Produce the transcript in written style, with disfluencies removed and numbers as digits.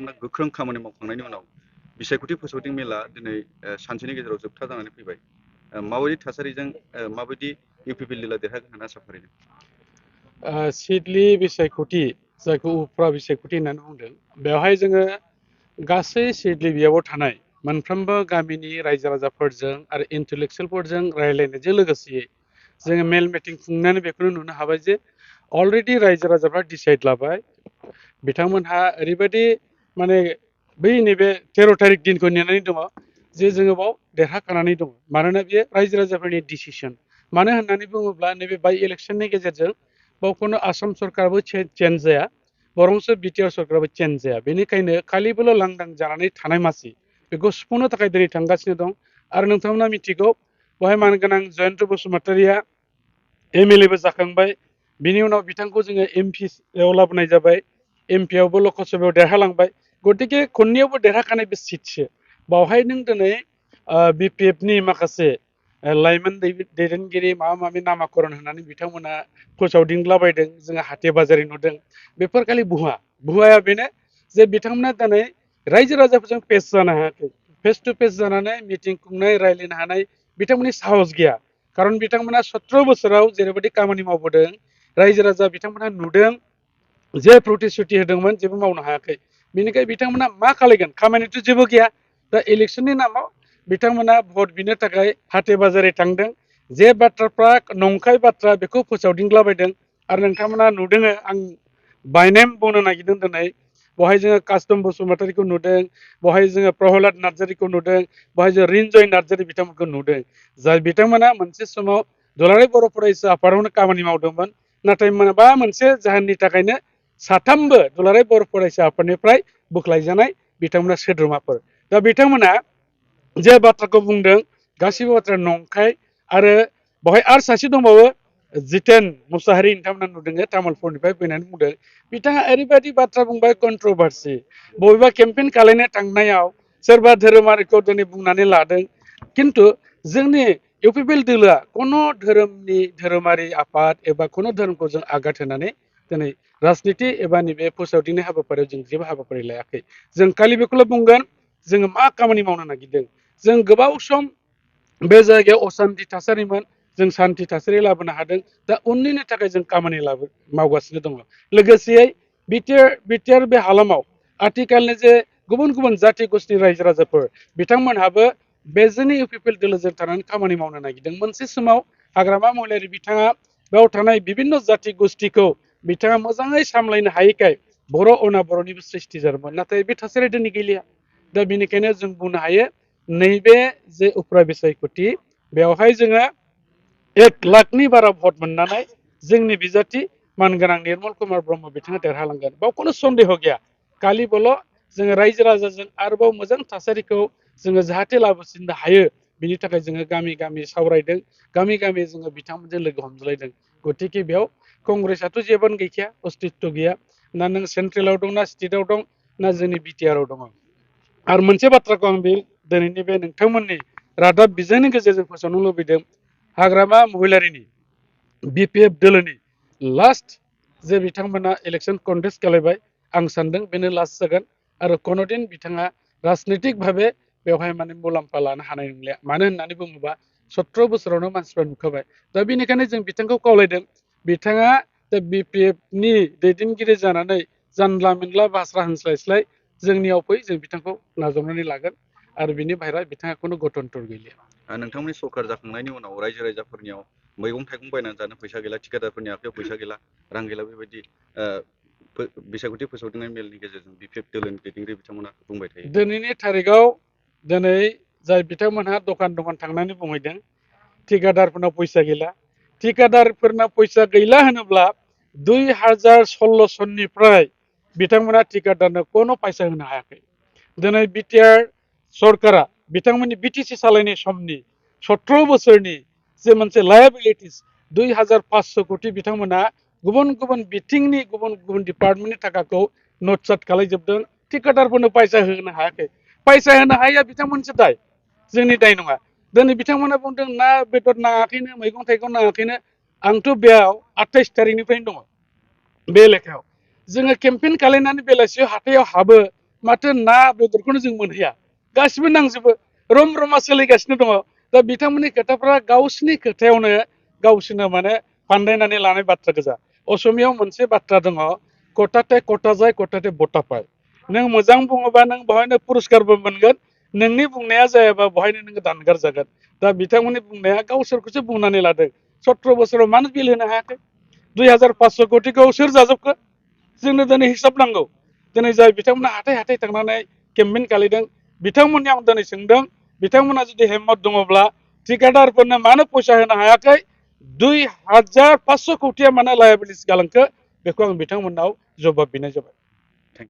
बिथांमोना गोख्रों खामानि मावखांनायनि उनाव बिसायख'थि फोसावदिं मेला दिनै सानसेनि गेजेराव जोबथा जानानै फैबाय। माबायदि थासारिजों माबायदि इउपिपिएल लिला देरहागोन होनना आसा फारिदों? सिडलि बिसायख'थि जायखौ उफ्रा बिसायख'थि होननानै बुंदों बेवहाय जोङो गासै सिडलि बियाबाव थानाय मोनफ्रोमबो गामिनि रायजो राजाफोरजों आरो इन्टेलेक्सुयेलफोरजों रायज्लायनायजों लोगोसे जोङो मेल मिटिं खुंनानै बेखौनो नुनो हाबाय जे अलरेडि रायजो राजाफ्रा डिसाइड लाबाय बिथांमोनहा ओरैबायदि माने बै नैबे 13 थारिख दिनखौ नेनानै दङ जे जोङो बाव देरहाखानानै दङ मानोना बेयो रायजो राजाफोरनि डिसिसन। मानो होननानै बुङोब्ला नैबे बाइ इलेक्सननि गेजेरजों बावखौनो आसाम सरकाराबो चेन्ज जाया बरंसो बिटिआर सरकाराबो चेन्ज जाया बेनिखायनो खालिबोल' लांदां जानानै थानाय मासि बेखौ सुफुंनो थाखाय दिनै थांगासिनो दं। आरो नोंथांमोना मिथिगौ बेवहाय मानगोनां जयन्त बसुमतारिया एमएलएबो जाखांबाय बिनि उनाव बिथांखौ जोङो एमपिआव लाबोनाय जाबाय एमपिआवबो लकसभायाव देरहालांबाय गतिके खननैयावबो देरहाखानाय बे सिटसो बावहाय नों दिनै बिपिएफनि माखासे लाइमोन दैदेनगिरि माबा माबि नामाकरन होनानै बिथांमोना फोसावदिंलाबायदों जोङो हाथे बाजारि नुदों बेफोर खालि भुवाया बेनो जे बिथांमोना दिनै रायजो राजाफोरजों पेस जानो हायाखै फेस टु फेस जानानै मिटिं खुंनाय रायज्लायनो हानाय बिथांमोननि साहस गैया खारन बिथांमोना 17 बोसोराव जेरैबायदि खामानि मावबोदों रायजो राजा बिथांमोना नुदों जे प्रतिश्रुति होदोंमोन जेबो मावनो हायाखै बेनिखाय बिथांमोना मा खालायगोन खामानिथ' जेबो गैया दा इलेक्सननि नामाव बिथांमोना भट बिनो थाखाय हाथे बाजारि थांदों जे बाथ्राफ्रा नंखाय बाथ्रा बेखौ फोसावदिंलाबायदों आरो नोंथांमोना नुदों आं बायनेम बुंनो नागिरदों दिनै बहाय जोङो कास्टम बसुमतारिखौ नुदों बहाय जोङो प्रहलाद नार्जारिखौ नुदों बहाय जों रिन्जय नार्जारि बिथांमोनखौ नुदों जाय बिथांमोना मोनसे समाव दुलाराय बर' फरायसा आफादावनो खामानि मावदोंमोन नाथाय माबा मोनसे जाहोननि थाखायनो साथामबो दुलाराय बर' फरायसा आफादनिफ्राय बोख्लायजानाय बिथांमोना सोद्रोमाफोर दा बिथांमोना जे बाथ्राखौ बुंदों गासिबो बाथ्रा नंखाय आरो बहाय आरो सासे दंबावो जितेन मुसाहारि नोंथांमोना नुदों तामुलपुरनिफ्राय फैनानै बुंदों बिथाङा ओरैबायदि बाथ्रा बुंबाय कन्ट्रोभार्सि बबेबा केम्पेइन खालायनो थांनायाव सोरबा धोरोमारिखौ दिनै बुंनानै लादों खिन्थु जोंनि इउपिपिएल दोलोआ खुनु धोरोमनि धोरोमारि आफाद एबा खुनु धोरोमखौ जों आघात होनानै दिनै राजनिति एबा नैबे फोसावदिंनाय हाबाफारियाव जों जेबो हाबाफारि लायाखै जों खालि बेखौल' बुंगोन जोङो मा खामानि मावनो नागिरदों जों गोबाव सम बे जायगायाव असान्ति थासारिमोन जों सान्ति थासारि लाबोनो हादों दा उननिनि थाखाय जों खामानि मावगासिनो दङ लोगोसेयै बिटिआर बे हालामाव आथिखालनि जे गुबुन गुबुन जाथि गोष्ठि रायजो राजाफोर बिथांमोनहाबो बे जोंनि इउपिपिएल दोलोजों थानानै खामानि मावनो नागिरदों मोनसे समाव हाग्रामा महिलारि बिथाङा बेयाव थानाय बिभिन्न जाथि गोष्ठिखौ बिथाङा मोजाङै सामलायनो हायैखाय बर' अनाबर'निबो सृष्टि जादोंमोन नाथाय बे थासारिया दिनै गैलिया दा बेनिखायनो जों बुंनो हायो नैबे जे उफ्रा बिसायख'थि बेवहाय जोङो 1 लाखनि बारा भट मोननानै जोंनि बिजाथि मानगोनां निर्मल कुमार ब्रह्म बिथाङा देरहालांगोन बाव खुनु सन्देह गैया खालिबोल' जोङो रायजो राजाजों आरोबाव मोजां थासारिखौ जोङो जाहाथे लाबोसिननो हायो बिनि थाखाय जोङो गामि गामि सावरायदों गामि गामि जोङो बिथांमोनजों लोगो हमज्लायदों गतिके बेयाव कंग्रेसआथ' जेबोनो गैखाया अस्तित्व गैया ना नों सेन्ट्रेलाव दं ना स्टेटआव दं ना जोंनि बिटिआरआव दङ आरो मोनसे बाथ्राखौ आं बे दिनैनि बे नोंथांमोननि रादाब बिजोंनि गेजेरजों फोसावनो लुबैदों हाग्रामा महिलारिनि बिपिएफ दोलोनि लास्ट जे बिथांमोना इलेक्सन कन्टेस्ट खालायबाय आं सानदों बेनो लास्ट जागोन आरो कोनोदिन बिथाङा राजनितिक भाबे बेवहाय माने मुलाम्फा लानो हानाय नंलिया मानो होननानै बुङोबा 17 बोसोरावनो मानसिफ्रा नुखाबाय दा बेनिखायनो जों बिथांखौ खावलायदों बिथाङा बिपिएफनि दैदेनगिरि जानानै जानला मेनला बाथ्रा होनस्लायस्लाय जोंनियाव फै जों बिथांखौ नाजावनानै लागोन आरो बिनि बाहेरा बिथाङा खुनु गथन्तर गैलिया नोंथांमोननि सरकार जाखांनायनि उनाव रायजो राजाफोरनियाव मैगं थाइगं बायनानै जानो फैसा गैला थिकादारफोरनि आखायाव फैसा गैला रां गैला बेबायदि बिसायख'थि फोसावदिंनाय मेलनि गेजेरजों बिपिएफ दोलोनि दैदेनगिरि बिथांमोना बुंबाय थायो दिनैनि तारिखाव दिनै जाय बिथांमोनहा दखान थांनानै बुंहैदों थिकादारफोरनाव फैसा गैला थिकादारफोरनाव फैसा गैला होनोब्ला 2016 सननिफ्राय बिथांमोना थिकादारनो कोनो फैसा होनो हायाखै दिनै बिटिआर सरकारा बिथांमोननि बिटिसि सालायनाय समनि 17 बोसोरनि जे मोनसे लायाबिलिटिस 2500 कोटि बिथांमोना गुबुन गुबुन बिथिंनि गुबुन गुबुन डिपार्टमेन्टनि थाखाखौ नटसाट खालायजोबदों थिकादारफोरनो फैसा होनो हायाखै फैसा होनो हाया बिथांमोनसो दाय जोंनि दाय नङा दिनै बिथांमोना बुंदों ना बेदर नाङाखैनो मैगं थाइगं नाङाखैनो आंथ' बेयाव 28 तारिखनिफ्रायनो दङ बे लेखायाव जोङो केम्पेइन खालायनानै बेलासियाव हाथायाव हाबो माथो ना बेदरखौनो जों मोनहैया गासिबो नांजोबो रम रमा सोलिगासिनो दङ दा बिथांमोननि खोथाफ्रा गावसिनि खोथायावनो गावसोरनो माने फान्दायनानै लानाय बाथ्रा गोजा असमियाव मोनसे बाथ्रा दङ कटाते कटा जाय कटाते बटा पाय नों मोजां बुङोबा नों बहायनो पुरस्कारबो मोनगोन नोंनि बुंनाया जायाबा बहायनो नोङो दानगार जागोन दा बिथांमोननि बुंनाया गावसोरखौसो बुंनानै लादों 17 बोसोराव मानो बिल होनो हायाखै 2500 कोटिखौ सोर जाजोबखो जोंनो दिनै हिसाब नांगौ दिनै जाय बिथांमोना हाथाय हाथाय थांनानै केम्पेइन खालायदों बिथांमोननि आं दिनै सोंदों बिथांमोना जुदि हेम्मत दङब्ला ठिकादारफोरनो मानो फैसा होनो हायाखै 2500 कोटिया मानो लायाबिलिटि गालांखो बेखौ आं बिथांमोननाव जबाब बिनाय जाबाय